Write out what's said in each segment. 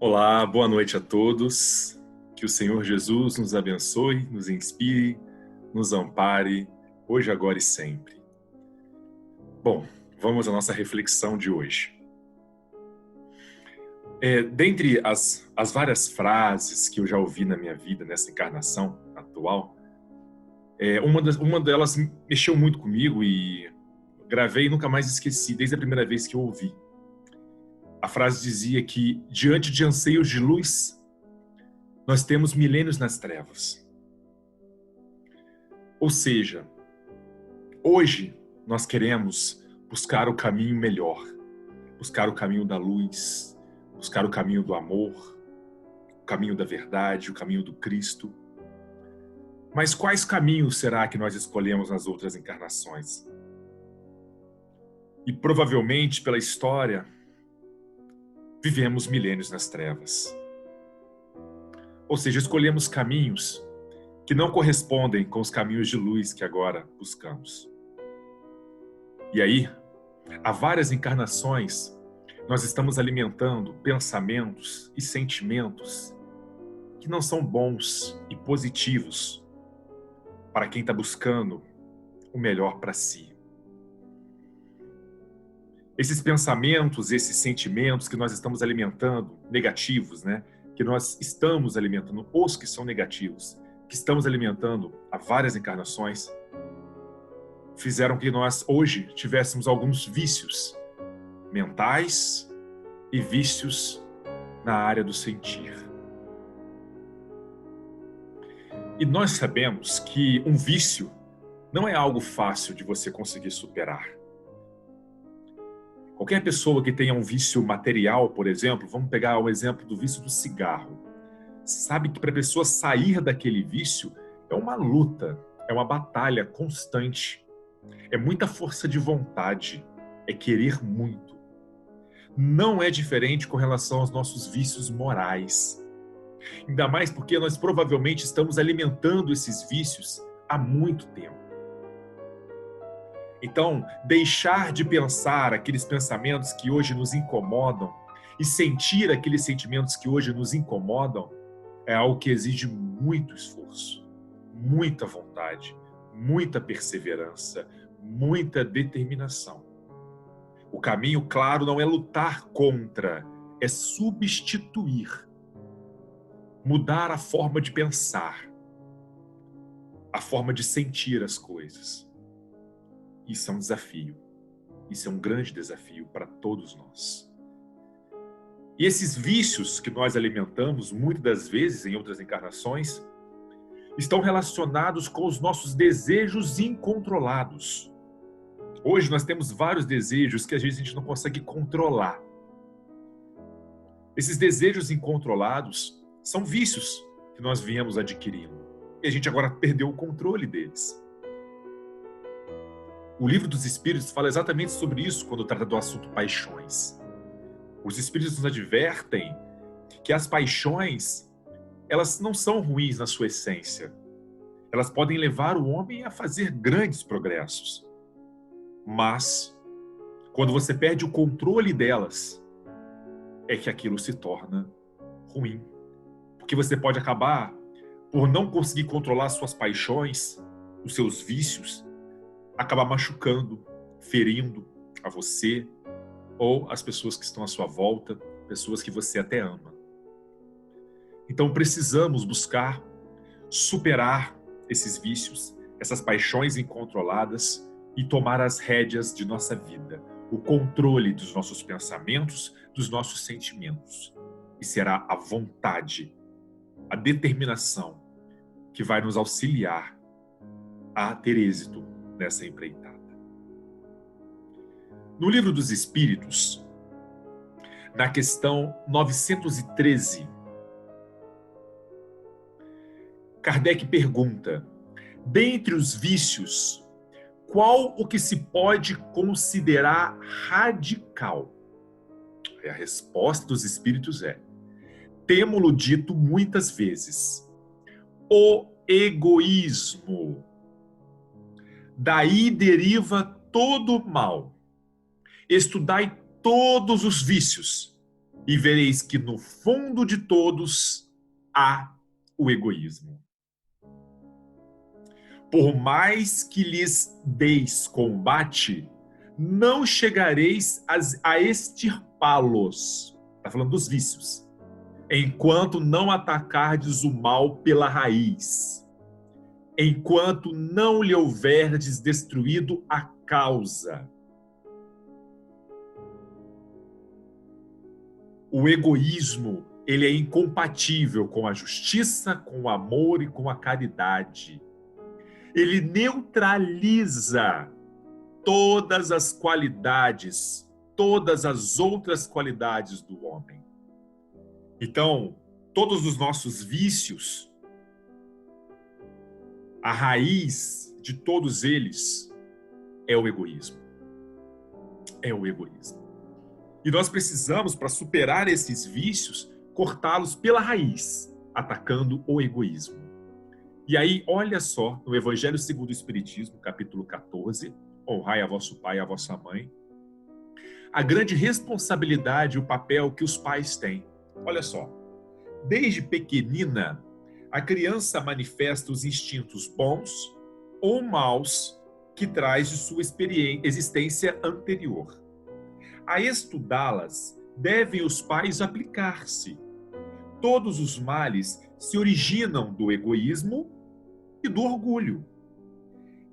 Olá, boa noite a todos. Que o Senhor Jesus nos abençoe, nos inspire, nos ampare, hoje, agora e sempre. Bom, vamos à nossa reflexão de hoje. Dentre as várias frases que eu já ouvi na minha vida, nessa encarnação atual, uma delas mexeu muito comigo e gravei e nunca mais esqueci, desde a primeira vez que eu ouvi. A frase dizia que, diante de anseios de luz, nós temos milênios nas trevas. Ou seja, hoje nós queremos buscar o caminho melhor, buscar o caminho da luz, buscar o caminho do amor, o caminho da verdade, o caminho do Cristo. Mas quais caminhos será que nós escolhemos nas outras encarnações? E provavelmente, pela história, vivemos milênios nas trevas. Ou seja, escolhemos caminhos que não correspondem com os caminhos de luz que agora buscamos. E aí, há várias encarnações, nós estamos alimentando pensamentos e sentimentos que não são bons e positivos para quem está buscando o melhor para si. Esses pensamentos, esses sentimentos que nós estamos alimentando, negativos, que nós estamos alimentando, os que são negativos, que estamos alimentando há várias encarnações, fizeram que nós hoje tivéssemos alguns vícios mentais e vícios na área do sentir. E nós sabemos que um vício não é algo fácil de você conseguir superar. Qualquer pessoa que tenha um vício material, por exemplo, vamos pegar o exemplo do vício do cigarro, sabe que para a pessoa sair daquele vício é uma luta, é uma batalha constante, é muita força de vontade, é querer muito. Não é diferente com relação aos nossos vícios morais. Ainda mais porque nós provavelmente estamos alimentando esses vícios há muito tempo. Então, deixar de pensar aqueles pensamentos que hoje nos incomodam e sentir aqueles sentimentos que hoje nos incomodam é algo que exige muito esforço, muita vontade, muita perseverança, muita determinação. O caminho, claro, não é lutar contra, é substituir, mudar a forma de pensar, a forma de sentir as coisas. Isso é um desafio. Isso é um grande desafio para todos nós. E esses vícios que nós alimentamos, muitas das vezes, em outras encarnações, estão relacionados com os nossos desejos incontrolados. Hoje nós temos vários desejos que às vezes a gente não consegue controlar. Esses desejos incontrolados são vícios que nós viemos adquirindo. E a gente agora perdeu o controle deles. O Livro dos Espíritos fala exatamente sobre isso quando trata do assunto paixões. Os Espíritos nos advertem que as paixões, elas não são ruins na sua essência. Elas podem levar o homem a fazer grandes progressos. Mas, quando você perde o controle delas, é que aquilo se torna ruim. Porque você pode acabar, por não conseguir controlar suas paixões, os seus vícios, acabar machucando, ferindo a você ou as pessoas que estão à sua volta, pessoas que você até ama. Então precisamos buscar superar esses vícios, essas paixões incontroladas e tomar as rédeas de nossa vida, o controle dos nossos pensamentos, dos nossos sentimentos. E será a vontade, a determinação que vai nos auxiliar a ter êxito nessa empreitada. No Livro dos Espíritos, na questão 913, Kardec pergunta: dentre os vícios, qual o que se pode considerar radical? E a resposta dos Espíritos é: temo-lo dito muitas vezes, o egoísmo. Daí deriva todo o mal. Estudai todos os vícios e vereis que no fundo de todos há o egoísmo. Por mais que lhes deis combate, não chegareis a extirpá-los. Está falando dos vícios. Enquanto não atacardes o mal pela raiz. Enquanto não lhe houverdes destruído a causa. O egoísmo, ele é incompatível com a justiça, com o amor e com a caridade. Ele neutraliza todas as qualidades, todas as outras qualidades do homem. Então, todos os nossos vícios, a raiz de todos eles é o egoísmo. É o egoísmo. E nós precisamos, para superar esses vícios, cortá-los pela raiz, atacando o egoísmo. E aí, olha só, no Evangelho segundo o Espiritismo, capítulo 14, honrai a vosso pai e a vossa mãe, a grande responsabilidade e o papel que os pais têm. Olha só, desde pequenina, a criança manifesta os instintos bons ou maus que traz de sua existência anterior. A estudá-las, devem os pais aplicar-se. Todos os males se originam do egoísmo e do orgulho.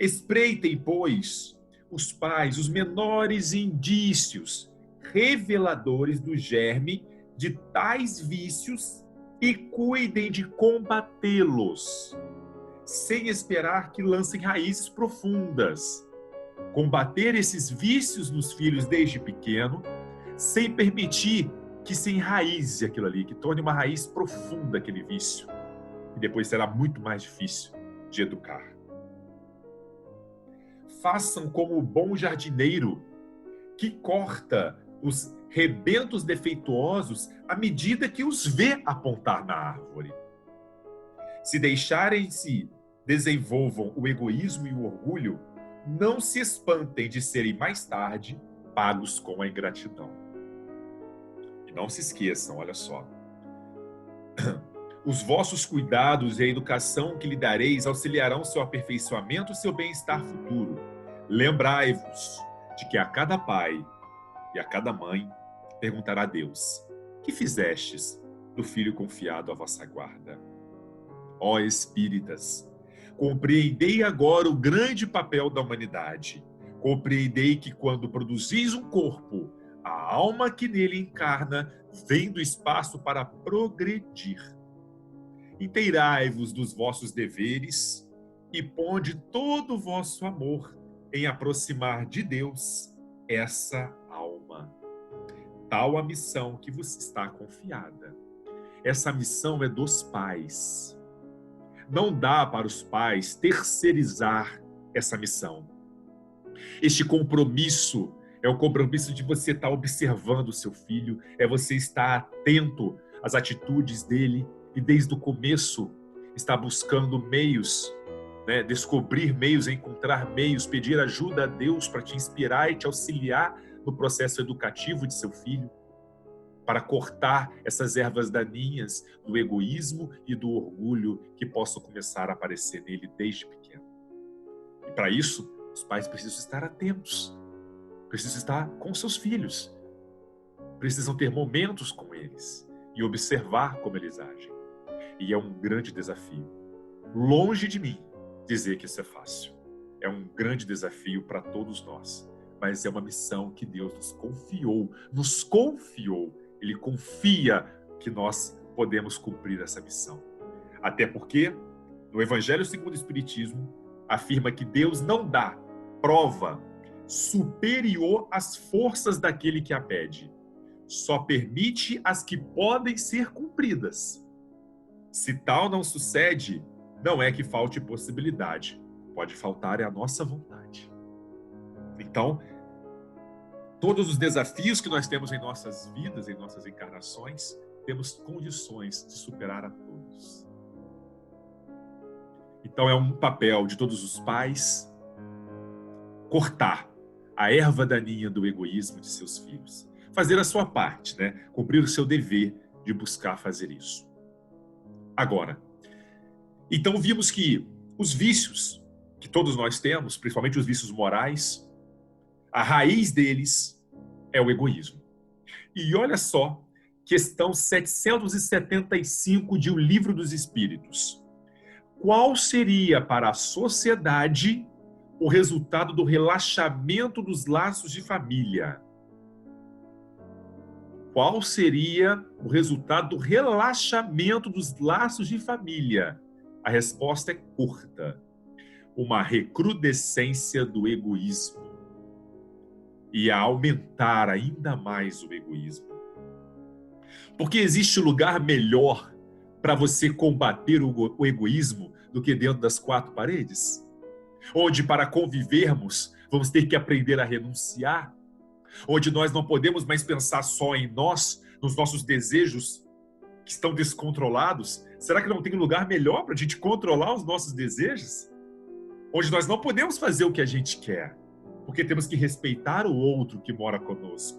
Espreitem, pois, os pais os menores indícios reveladores do germe de tais vícios e cuidem de combatê-los, sem esperar que lancem raízes profundas. Combater esses vícios nos filhos desde pequeno, sem permitir que se enraize aquilo ali, que torne uma raiz profunda aquele vício. E depois será muito mais difícil de educar. Façam como o bom jardineiro, que corta os rebentos defeituosos à medida que os vê apontar na árvore. Se deixarem-se desenvolvam o egoísmo e o orgulho, não se espantem de serem mais tarde pagos com a ingratidão. E não se esqueçam, olha só. Os vossos cuidados e a educação que lhe dareis auxiliarão seu aperfeiçoamento e seu bem-estar futuro. Lembrai-vos de que a cada pai e a cada mãe perguntará a Deus: que fizestes do filho confiado à vossa guarda? Ó espíritas, compreendei agora o grande papel da humanidade. Compreendei que quando produzis um corpo, a alma que nele encarna vem do espaço para progredir. Inteirai-vos dos vossos deveres e ponde todo o vosso amor em aproximar de Deus essa alma. Tal a missão que vos está confiada. Essa missão é dos pais. Não dá para os pais terceirizar essa missão. Este compromisso é o compromisso de você estar observando o seu filho, é você estar atento às atitudes dele e desde o começo estar buscando meios, descobrir meios, encontrar meios, pedir ajuda a Deus para te inspirar e te auxiliar no processo educativo de seu filho, para cortar essas ervas daninhas do egoísmo e do orgulho que possam começar a aparecer nele desde pequeno. E para isso, os pais precisam estar atentos, precisam estar com seus filhos, precisam ter momentos com eles e observar como eles agem. E é um grande desafio. Longe de mim dizer que isso é fácil. É um grande desafio para todos nós, mas é uma missão que Deus nos confiou. Ele confia que nós podemos cumprir essa missão. Até porque, no Evangelho segundo o Espiritismo, afirma que Deus não dá prova superior às forças daquele que a pede. Só permite as que podem ser cumpridas. Se tal não sucede, não é que falte possibilidade. Pode faltar é a nossa vontade. Então, todos os desafios que nós temos em nossas vidas, em nossas encarnações, temos condições de superar a todos. Então é um papel de todos os pais cortar a erva daninha do egoísmo de seus filhos, fazer a sua parte, né? Cumprir o seu dever de buscar fazer isso. Agora, então vimos que os vícios que todos nós temos, principalmente os vícios morais, a raiz deles é o egoísmo. E olha só, questão 775 de O Livro dos Espíritos. Qual seria para a sociedade o resultado do relaxamento dos laços de família? Qual seria o resultado do relaxamento dos laços de família? A resposta é curta. Uma recrudescência do egoísmo. E a aumentar ainda mais o egoísmo. Porque existe lugar melhor para você combater o egoísmo do que dentro das quatro paredes? Onde para convivermos vamos ter que aprender a renunciar? Onde nós não podemos mais pensar só em nós, nos nossos desejos que estão descontrolados? Será que não tem lugar melhor para a gente controlar os nossos desejos? Onde nós não podemos fazer o que a gente quer, porque temos que respeitar o outro que mora conosco.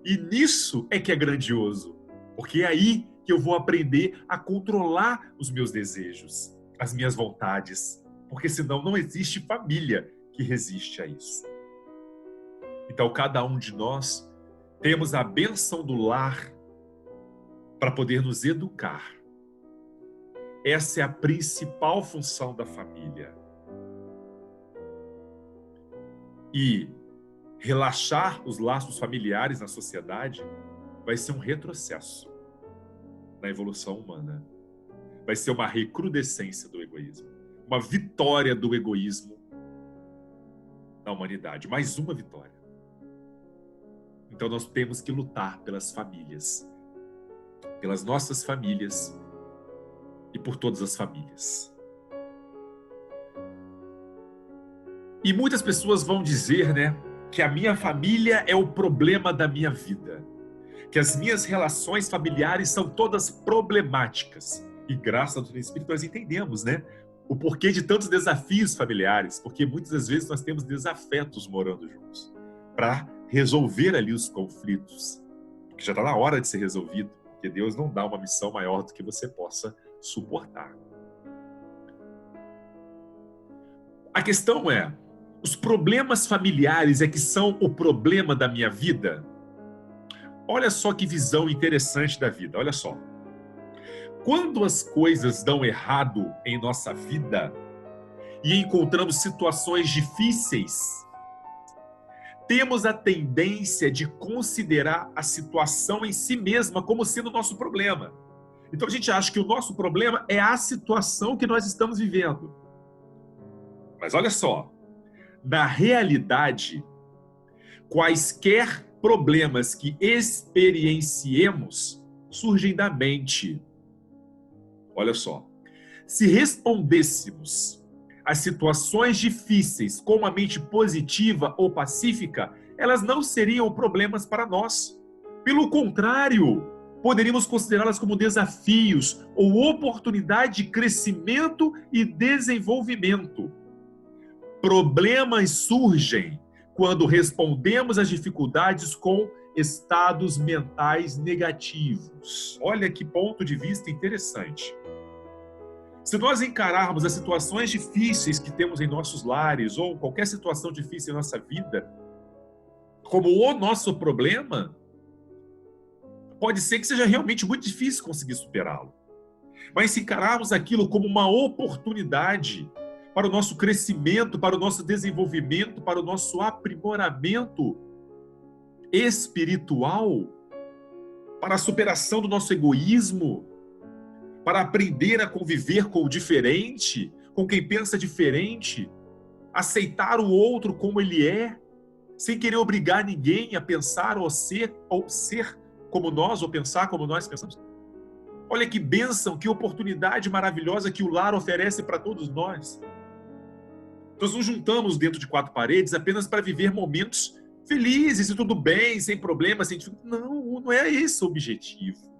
E nisso é que é grandioso, porque é aí que eu vou aprender a controlar os meus desejos, as minhas vontades, porque senão não existe família que resiste a isso. Então, cada um de nós temos a bênção do lar para poder nos educar. Essa é a principal função da família. E relaxar os laços familiares na sociedade vai ser um retrocesso na evolução humana. Vai ser uma recrudescência do egoísmo. Uma vitória do egoísmo na humanidade. Mais uma vitória. Então nós temos que lutar pelas famílias. Pelas nossas famílias e por todas as famílias. E muitas pessoas vão dizer, né, que a minha família é o problema da minha vida. Que as minhas relações familiares são todas problemáticas. E graças ao Espírito nós entendemos, né, o porquê de tantos desafios familiares. Porque muitas das vezes nós temos desafetos morando juntos. Para resolver ali os conflitos. Que já está na hora de ser resolvido. Porque Deus não dá uma missão maior do que você possa suportar. A questão é, os problemas familiares é que são o problema da minha vida? Olha só que visão interessante da vida, olha só. Quando as coisas dão errado em nossa vida e encontramos situações difíceis, temos a tendência de considerar a situação em si mesma como sendo o nosso problema. Então a gente acha que o nosso problema é a situação que nós estamos vivendo. Mas olha só, na realidade, quaisquer problemas que experienciemos surgem da mente. Olha só, se respondêssemos às situações difíceis com uma mente positiva ou pacífica, elas não seriam problemas para nós. Pelo contrário, poderíamos considerá-las como desafios ou oportunidade de crescimento e desenvolvimento. Problemas surgem quando respondemos às dificuldades com estados mentais negativos. Olha que ponto de vista interessante. Se nós encararmos as situações difíceis que temos em nossos lares ou qualquer situação difícil em nossa vida como o nosso problema, pode ser que seja realmente muito difícil conseguir superá-lo. Mas se encararmos aquilo como uma oportunidade para o nosso crescimento, para o nosso desenvolvimento, para o nosso aprimoramento espiritual, para a superação do nosso egoísmo, para aprender a conviver com o diferente, com quem pensa diferente, aceitar o outro como ele é, sem querer obrigar ninguém a pensar ou ser como nós, ou pensar como nós pensamos. Olha que bênção, que oportunidade maravilhosa que o lar oferece para todos nós. Nós nos juntamos dentro de quatro paredes apenas para viver momentos felizes e tudo bem, sem problemas, sem dificuldade. Não é esse o objetivo.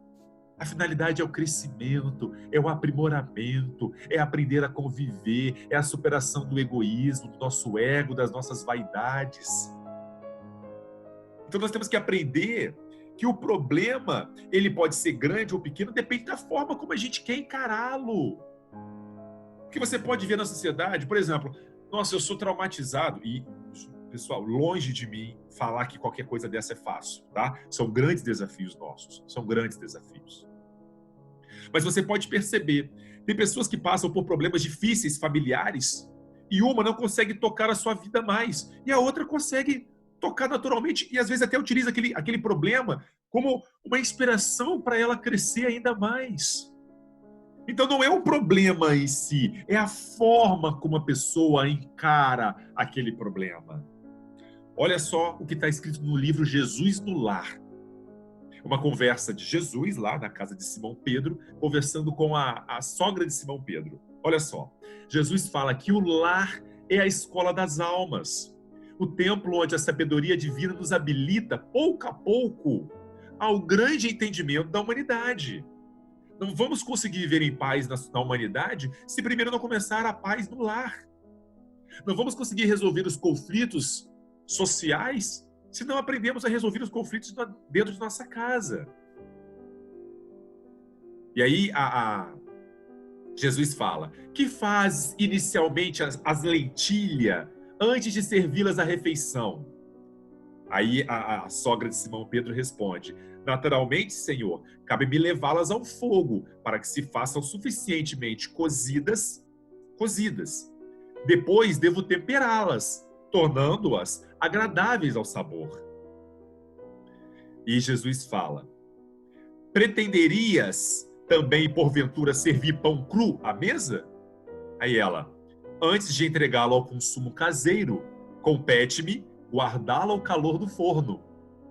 A finalidade é o crescimento, é o aprimoramento, é aprender a conviver, é a superação do egoísmo, do nosso ego, das nossas vaidades. Então nós temos que aprender que o problema, ele pode ser grande ou pequeno, depende da forma como a gente quer encará-lo. Porque você pode ver na sociedade, por exemplo, nossa, eu sou traumatizado e, pessoal, longe de mim falar que qualquer coisa dessa é fácil, tá? São grandes desafios nossos, são grandes desafios. Mas você pode perceber, tem pessoas que passam por problemas difíceis, familiares, e uma não consegue tocar a sua vida mais, e a outra consegue tocar naturalmente, e às vezes até utiliza aquele problema como uma inspiração para ela crescer ainda mais. Então não é o problema em si, é a forma como a pessoa encara aquele problema. Olha só o que está escrito no livro Jesus no Lar. Uma conversa de Jesus lá na casa de Simão Pedro, conversando com a sogra de Simão Pedro. Olha só, Jesus fala que o lar é a escola das almas, o templo onde a sabedoria divina nos habilita, pouco a pouco, ao grande entendimento da humanidade. Não vamos conseguir viver em paz na humanidade se primeiro não começar a paz no lar. Não vamos conseguir resolver os conflitos sociais se não aprendemos a resolver os conflitos dentro de nossa casa. E aí Jesus fala: que faz inicialmente as lentilhas antes de servi-las à refeição? Aí a sogra de Simão Pedro responde: naturalmente, Senhor, cabe-me levá-las ao fogo para que se façam suficientemente cozidas. Depois devo temperá-las, tornando-as agradáveis ao sabor. E Jesus fala: pretenderias também, porventura, servir pão cru à mesa? Aí ela: antes de entregá-lo ao consumo caseiro, compete-me guardá-lo ao calor do forno.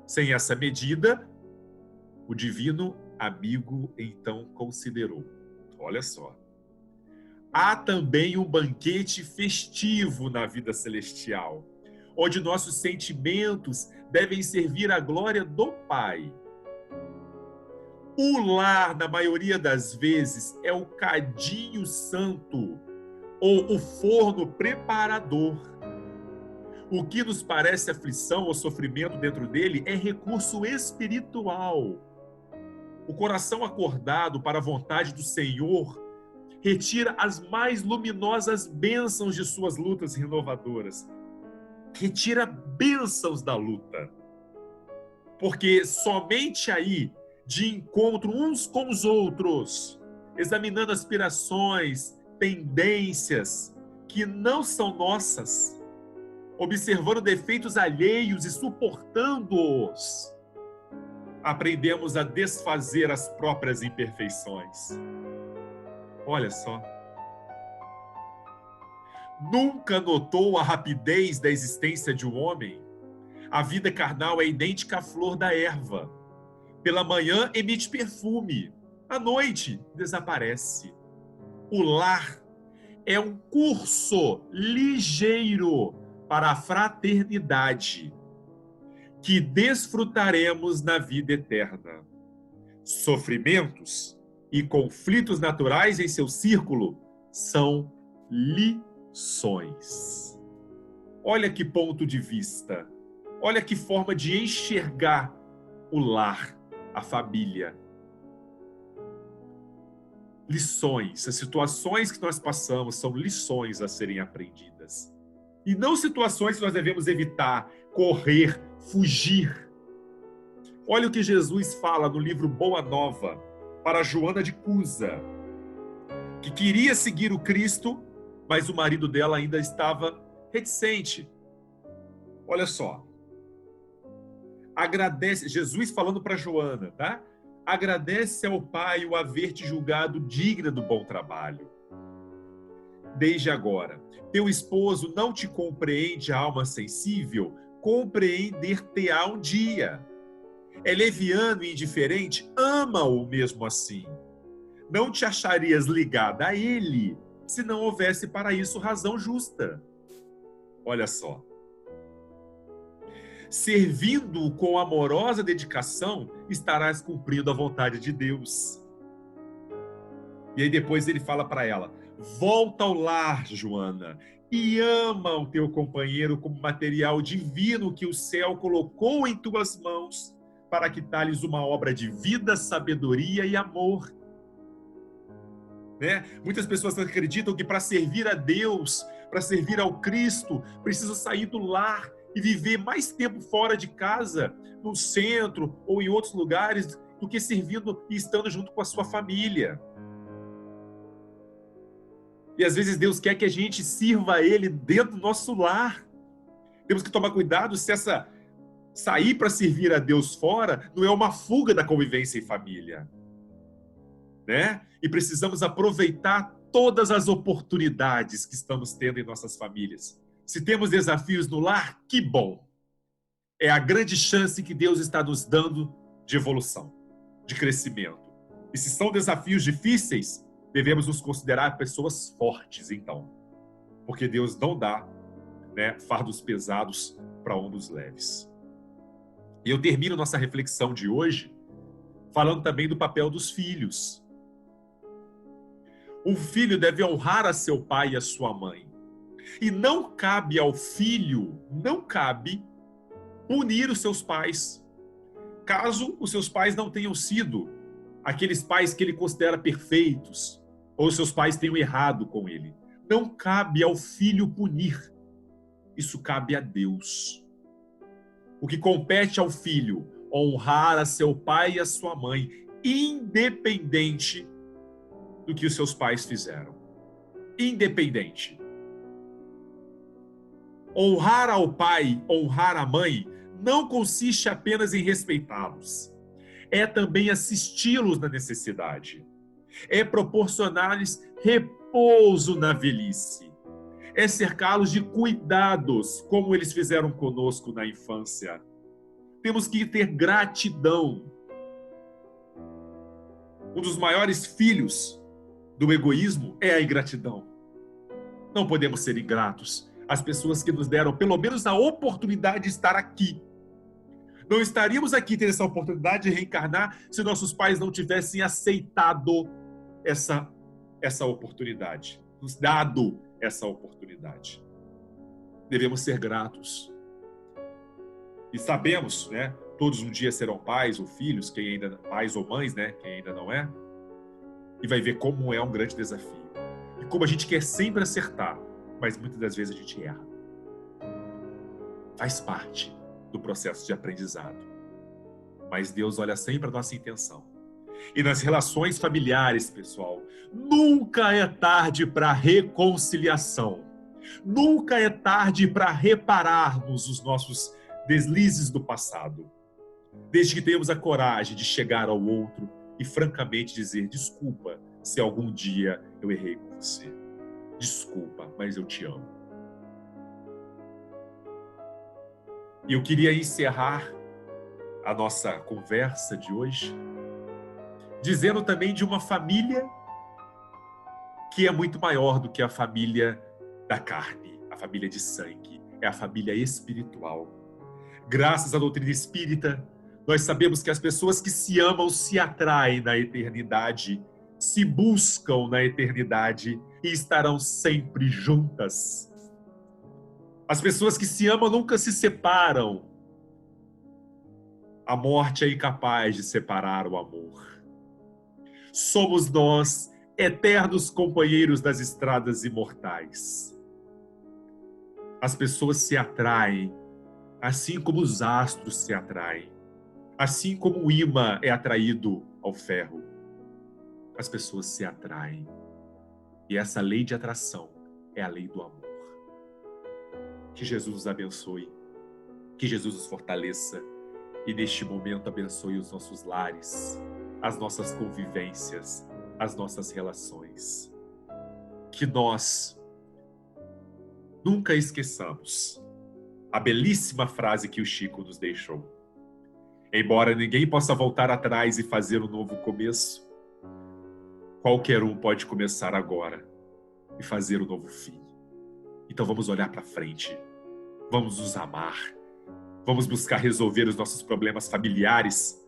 Sem essa medida, o divino amigo então considerou: olha só, há também um banquete festivo na vida celestial, onde nossos sentimentos devem servir à glória do Pai. O lar, na maioria das vezes, é o cadinho santo ou o forno preparador. O que nos parece aflição ou sofrimento dentro dele é recurso espiritual. O coração acordado para a vontade do Senhor retira as mais luminosas bênçãos de suas lutas renovadoras. Retira bênçãos da luta. Porque somente aí, de encontro uns com os outros, examinando aspirações, tendências que não são nossas, observando defeitos alheios e suportando-os, aprendemos a desfazer as próprias imperfeições. Olha só. Nunca notou a rapidez da existência de um homem? A vida carnal é idêntica à flor da erva. Pela manhã emite perfume, à noite desaparece. O lar é um curso ligeiro para a fraternidade que desfrutaremos na vida eterna. Sofrimentos e conflitos naturais em seu círculo são lições. Olha que ponto de vista, olha que forma de enxergar o lar, a família. Lições, as situações que nós passamos são lições a serem aprendidas. E não situações que nós devemos evitar, correr, fugir. Olha o que Jesus fala no livro Boa Nova para Joana de Cusa, que queria seguir o Cristo, mas o marido dela ainda estava reticente. Olha só. Agradece, Jesus falando para Joana, tá? Agradece ao Pai o haver te julgado digna do bom trabalho. Desde agora, teu esposo não te compreende a alma sensível, compreender-te-á um dia. É leviano e indiferente, ama-o mesmo assim. Não te acharias ligada a ele, se não houvesse para isso razão justa. Olha só. Servindo-o com amorosa dedicação, estarás cumprindo a vontade de Deus. E aí depois ele fala para ela: volta ao lar, Joana, e ama o teu companheiro como material divino que o céu colocou em tuas mãos para que tales uma obra de vida, sabedoria e amor. Né? Muitas pessoas acreditam que para servir a Deus, para servir ao Cristo, precisa sair do lar e viver mais tempo fora de casa, no centro ou em outros lugares, do que servindo e estando junto com a sua família. E às vezes Deus quer que a gente sirva a Ele dentro do nosso lar. Temos que tomar cuidado se essa sair para servir a Deus fora não é uma fuga da convivência em família. Né? E precisamos aproveitar todas as oportunidades que estamos tendo em nossas famílias. Se temos desafios no lar, que bom! É a grande chance que Deus está nos dando de evolução, de crescimento. E se são desafios difíceis, devemos nos considerar pessoas fortes, então. Porque Deus não dá, né, fardos pesados para ombros leves. E eu termino nossa reflexão de hoje falando também do papel dos filhos. Um filho deve honrar a seu pai e a sua mãe. E não cabe ao filho, punir os seus pais, caso os seus pais não tenham sido aqueles pais que ele considera perfeitos, ou seus pais tenham errado com ele. Não cabe ao filho punir. Isso cabe a Deus. O que compete ao filho, honrar a seu pai e a sua mãe, independente do que os seus pais fizeram. Independente. Honrar ao pai, honrar a mãe, não consiste apenas em respeitá-los. É também assisti-los na necessidade. É proporcionar-lhes repouso na velhice. É cercá-los de cuidados, como eles fizeram conosco na infância. Temos que ter gratidão. Um dos maiores filhos do egoísmo é a ingratidão. Não podemos ser ingratos às pessoas que nos deram pelo menos a oportunidade de estar aqui. Não estaríamos aqui tendo essa oportunidade de reencarnar se nossos pais não tivessem aceitado essa oportunidade, nos dado essa oportunidade. Devemos ser gratos. E sabemos, né, todos um dia serão pais ou filhos, pais ou mães, né, quem ainda não é, e vai ver como é um grande desafio. E como a gente quer sempre acertar, mas muitas das vezes a gente erra. Faz parte do processo de aprendizado. Mas Deus olha sempre a nossa intenção. E nas relações familiares, pessoal, nunca é tarde para reconciliação. Nunca é tarde para repararmos os nossos deslizes do passado. Desde que tenhamos a coragem de chegar ao outro e francamente dizer: desculpa se algum dia eu errei com você. Desculpa, mas eu te amo. E eu queria encerrar a nossa conversa de hoje dizendo também de uma família que é muito maior do que a família da carne, a família de sangue, é a família espiritual. Graças à doutrina espírita, nós sabemos que as pessoas que se amam se atraem na eternidade, se buscam na eternidade e estarão sempre juntas. As pessoas que se amam nunca se separam. A morte é incapaz de separar o amor. Somos nós, eternos companheiros das estradas imortais. As pessoas se atraem, assim como os astros se atraem, assim como o ímã é atraído ao ferro. As pessoas se atraem. E essa lei de atração é a lei do amor. Que Jesus nos abençoe, que Jesus nos fortaleça e neste momento abençoe os nossos lares, as nossas convivências, as nossas relações. Que nós nunca esqueçamos a belíssima frase que o Chico nos deixou. Embora ninguém possa voltar atrás e fazer um novo começo, qualquer um pode começar agora e fazer um novo fim. Então vamos olhar para frente, vamos nos amar, vamos buscar resolver os nossos problemas familiares,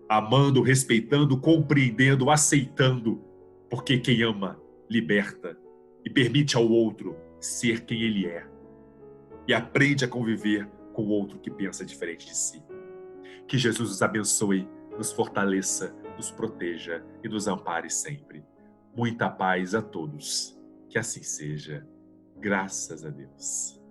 amando, respeitando, compreendendo, aceitando, porque quem ama, liberta e permite ao outro ser quem ele é e aprende a conviver com o outro que pensa diferente de si. Que Jesus nos abençoe, nos fortaleça, nos proteja e nos ampare sempre. Muita paz a todos. Que assim seja. Graças a Deus.